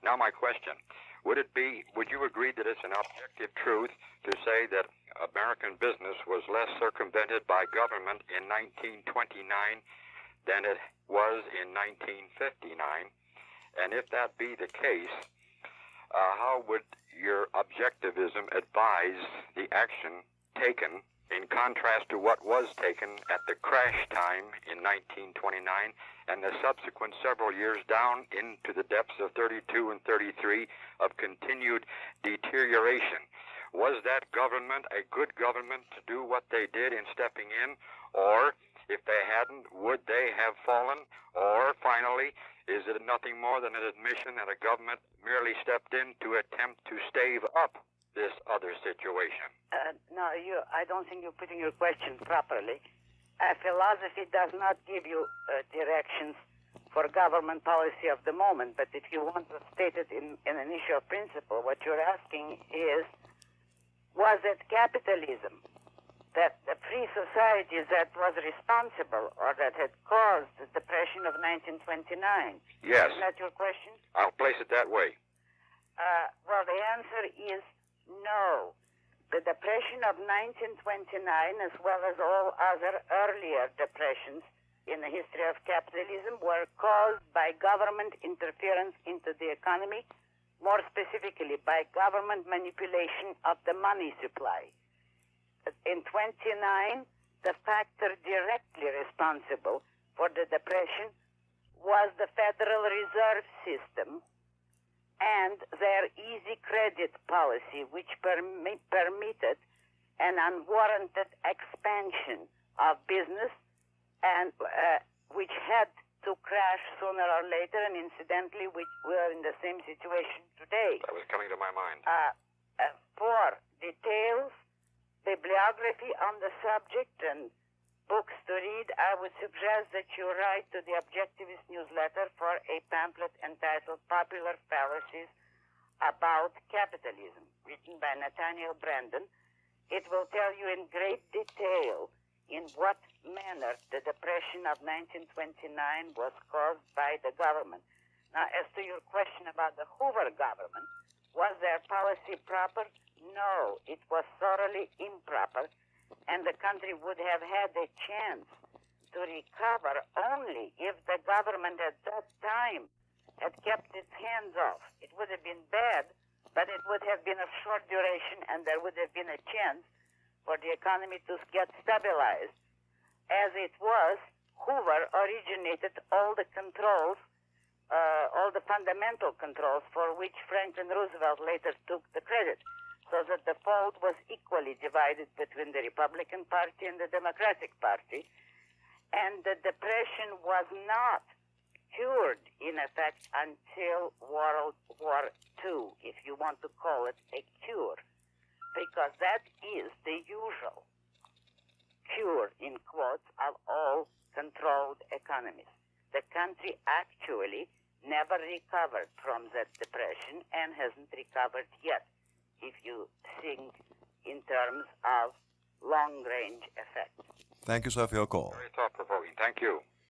Now my question, would you agree that it's an objective truth to say that American business was less circumvented by government in 1929 than it was in 1959? And if that be the case, how would your objectivism advise the action taken in contrast to what was taken at the crash time in 1929 and the subsequent several years down into the depths of 32 and 33 of continued deterioration? Was that government a good government to do what they did in stepping in? Or, if they hadn't, would they have fallen? Or, finally, is it nothing more than an admission that a government merely stepped in to attempt to stave up this other situation? No, I don't think you're putting your question properly. Philosophy does not give you directions for government policy of the moment, but if you want to state it in an issue of principle, what you're asking is, was it capitalism, that the free society that was responsible or that had caused the depression of 1929? Yes. Is that your question? I'll place it that way. Well, the answer is no. The depression of 1929, as well as all other earlier depressions in the history of capitalism, were caused by government interference into the economy, more specifically by government manipulation of the money supply. In 29, the factor directly responsible for the depression was the Federal Reserve System and their easy credit policy, which permitted an unwarranted expansion of business and which had to crash sooner or later, and incidentally, we are in the same situation today. That was coming to my mind. For details, bibliography on the subject, and books to read, I would suggest that you write to the Objectivist newsletter for a pamphlet entitled Popular Fallacies About Capitalism, written by Nathaniel Brandon. It will tell you in great detail in what manner the depression of 1929 was caused by the government. Now, as to your question about the Hoover government, was their policy proper? No, it was thoroughly improper, and the country would have had a chance to recover only if the government at that time had kept its hands off. It would have been bad, but it would have been of short duration, and there would have been a chance for the economy to get stabilized. As it was, Hoover originated all the controls, all the fundamental controls for which Franklin Roosevelt later took the credit, so that the fault was equally divided between the Republican Party and the Democratic Party. And the Depression was not cured, in effect, until World War II, if you want to call it a cure, because that is the usual cure, in quotes, of all controlled economies. The country actually never recovered from that depression and hasn't recovered yet, if you think in terms of long-range effects. Thank you, sir, for your call. Very thought-provoking. Thank you.